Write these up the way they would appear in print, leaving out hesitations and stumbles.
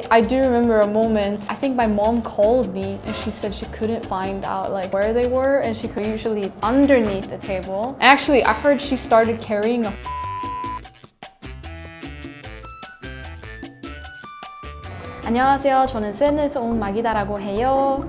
I do remember a moment, I think my mom called me and she said she couldn't find out like where they were, and she could usually it's underneath the table. And actually, I heard she started carrying a 안녕하세요. 저는 스웨덴에서 온 마기다라고 해요.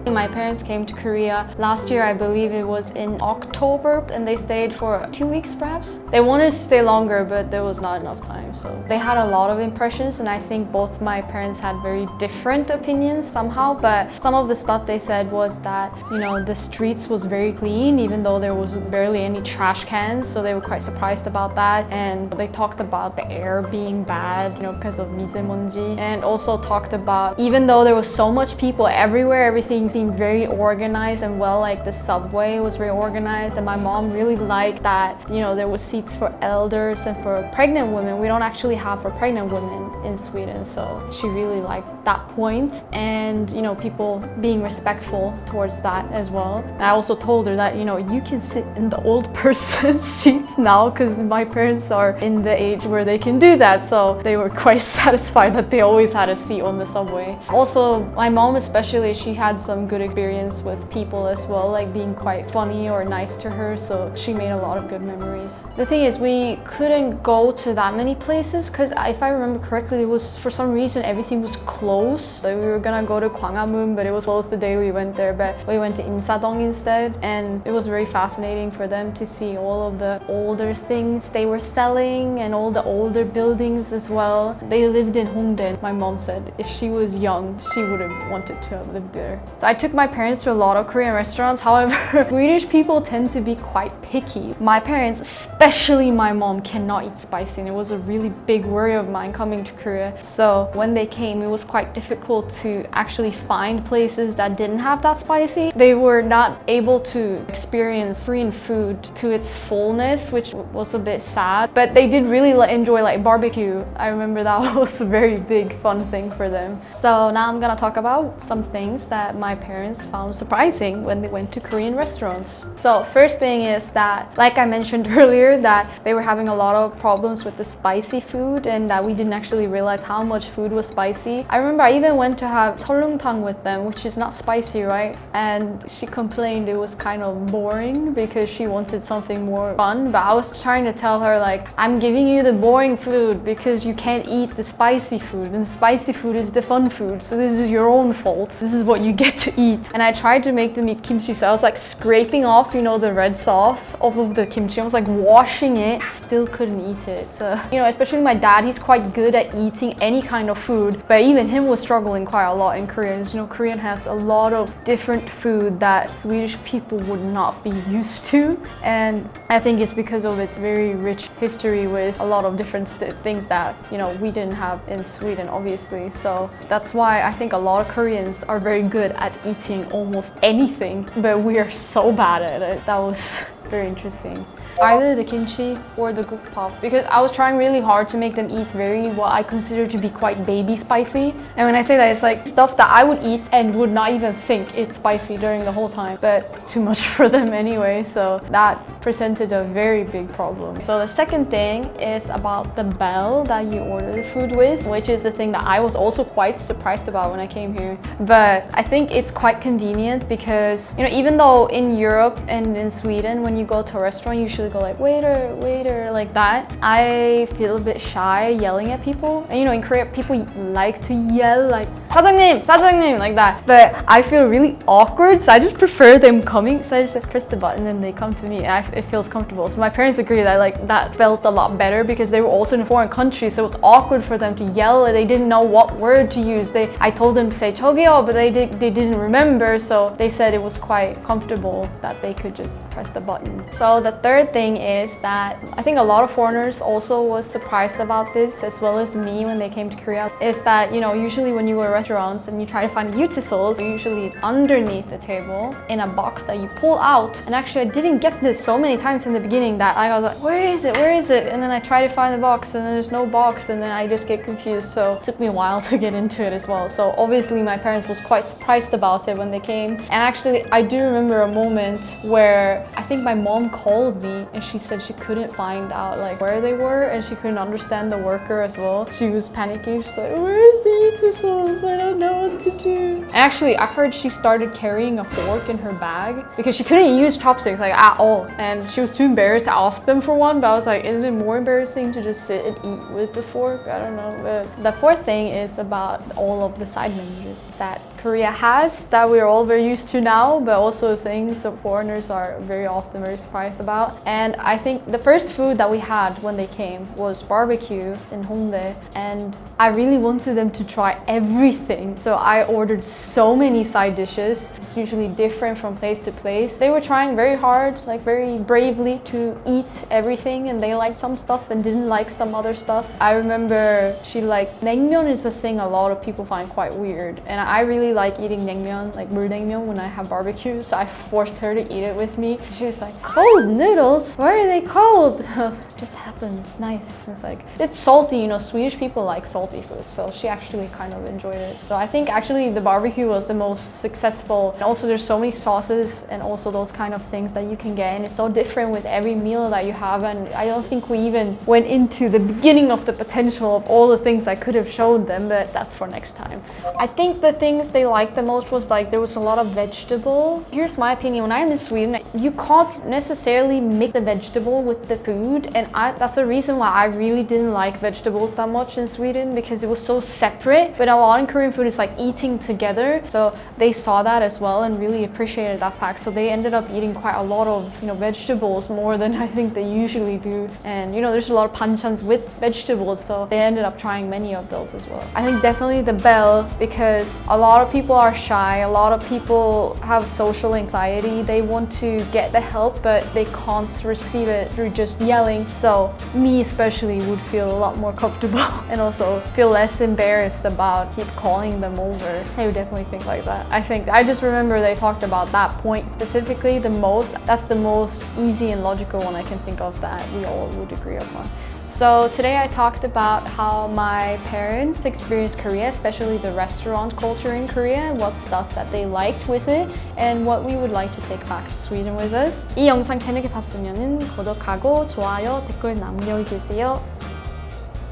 My parents came to Korea last year. I believe it was in October, and they stayed for 2 weeks perhaps. They wanted to stay longer, but there was not enough time, so they had a lot of impressions, and I think both my parents had very different opinions somehow. But some of the stuff they said was that, you know, the streets was very clean even though there was barely any trash cans, so they were quite surprised about that. And they talked about the air being bad, you know, because of 미세먼지, and also talked about even though there was so much people everywhere, everything seemed very organized and well, like the subway was very organized. And my mom really liked that, you know, there was seats for elders and for pregnant women. We don't actually have for pregnant women in Sweden, so she really liked that point. And, you know, people being respectful towards that as well. And I also told her that, you know, you can sit in the old person's seat now, because my parents are in the age where they can do that, so they were quite satisfied that they always had a seat on the subway. Also, my mom especially, she had some good experience with people as well, like being quite funny or nice to her, so she made a lot of good memories. The thing is, we couldn't go to that many places because if I remember correctly, it was for some reason everything was closed. Like we were gonna go to Gwanghwamun, but it was closed the day we went there, but we went to Insadong instead, and it was very fascinating for them to see all of the older things they were selling and all the older buildings as well. They lived in Hongdae. My mom said if she was young, she would have wanted to have lived there. So I took my parents to a lot of Korean restaurants. However, Swedish people tend to be quite picky. My parents, especially my mom, cannot eat spicy, and it was a really big worry of mine coming to Korea. So when they came, it was quite difficult to actually find places that didn't have that spicy. They were not able to experience Korean food to its fullness, which was a bit sad. But they did really enjoy like barbecue. I remember that was a very big fun thing for them. So now I'm gonna talk about some things that my parents found surprising when they went to Korean restaurants. So first thing is that, like I mentioned earlier, that they were having a lot of problems with the spicy food, and that we didn't actually realize how much food was spicy. I remember I even went to have seolleongtang with them, which is not spicy, right? And she complained it was kind of boring because she wanted something more fun. But I was trying to tell her, like, I'm giving you the boring food because you can't eat the spicy food, and the spicy food is the fun food, so this is your own fault. This is what you get to eat. And I tried to make them eat kimchi, so I was like scraping off, you know, the red sauce off of the kimchi. I was like washing it, still couldn't eat it. So, you know, especially my dad, he's quite good at eating any kind of food, but even him was struggling quite a lot in Korean. You know, Korean has a lot of different food that Swedish people would not be used to, and I think it's because of its very rich history with a lot of different things that, you know, we didn't have in Sweden, obviously. So that's why I think a lot of Koreans are very good at eating almost anything, but we are so bad at it. That was very interesting. Either the kimchi or the gukpap, because I was trying really hard to make them eat very what I consider to be quite baby spicy. And when I say that, it's like stuff that I would eat and would not even think it's spicy during the whole time, but it's too much for them anyway, so that presented a very big problem. So the second thing is about the bell that you order the food with, which is the thing that I was also quite surprised about when I came here. But I think it's quite convenient because, you know, even though in Europe and in Sweden, when you go to a restaurant, you usually go like waiter, waiter, like that. I feel a bit shy yelling at people. And you know, in Korea, people like to yell like 사장님, 사장님, like that. But I feel really awkward, so I just prefer them coming. So I just press the button and they come to me, and it feels comfortable. So my parents agree that like that felt a lot better because they were also in a foreign country, so it was awkward for them to yell. They didn't know what word to use. I told them to say 저기요, but they didn't remember, so they said it was quite comfortable that they could just press the button. So the third thing is that I think a lot of foreigners also was surprised about this, as well as me when they came to Korea, is that, you know, usually when you go to restaurants and you try to find utensils, usually it's underneath the table in a box that you pull out. And actually I didn't get this so many times in the beginning that I was like, where is it, where is it? And then I try to find the box and then there's no box, and then I just get confused. So it took me a while to get into it as well. So obviously my parents was quite surprised about it when they came. And actually I do remember a moment where I think my mom called me and she said she couldn't find out like where they were, and she couldn't understand the worker as well. She was panicking. She's like, where's the utensils? I don't know what to do. And actually, I heard she started carrying a fork in her bag because she couldn't use chopsticks like at all, and she was too embarrassed to ask them for one. But I was like, isn't it more embarrassing to just sit and eat with the fork? I don't know. But the fourth thing is about all of the side menus that Korea has that we're all very used to now, but also things that foreigners are very often very surprised about. And I think the first food that we had when they came was barbecue in Hongdae, and I really wanted them to try everything. So I ordered so many side dishes. It's usually different from place to place. They were trying very hard, like very bravely to eat everything, and they liked some stuff and didn't like some other stuff. I remember she liked naengmyeon is a thing a lot of people find quite weird, and I really like eating naengmyeon, like 물냉면, when I have barbecue, so I forced her to eat it with me. She was like, cold noodles? Why are they cold? I was like, just happens, nice. It's like, it's salty, you know, Swedish people like salty food, so she actually kind of enjoyed it. So I think actually the barbecue was the most successful. And also there's so many sauces and also those kind of things that you can get, and it's so different with every meal that you have, and I don't think we even went into the beginning of the potential of all the things I could have showed them, but that's for next time. I think the things they liked the most was like there was a lot of vegetable. Here's my opinion, when I'm in Sweden, you can't necessarily mix the vegetable with the food, and that's the reason why I really didn't like vegetables that much in Sweden, because it was so separate. But a lot in Korean food is like eating together, so they saw that as well and really appreciated that fact. So they ended up eating quite a lot of, you know, vegetables, more than I think they usually do. And you know, there's a lot of banchans with vegetables, so they ended up trying many of those as well. I think definitely the bell, because a lot of people are shy, a lot of people have social anxiety. They want to get the help, but they can't receive it through just yelling. So me especially would feel a lot more comfortable and also feel less embarrassed about keep calling them over. They would definitely think like that. I just remember they talked about that point specifically the most. That's the most easy and logical one I can think of that we all would agree upon. So today I talked about how my parents experienced Korea, especially the restaurant culture in Korea, what stuff that they liked with it, and what we would like to take back to Sweden with us. 이 영상 재밌게 봤으면 구독하고 좋아요, 댓글 남겨주세요.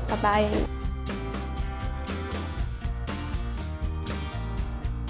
Bye bye.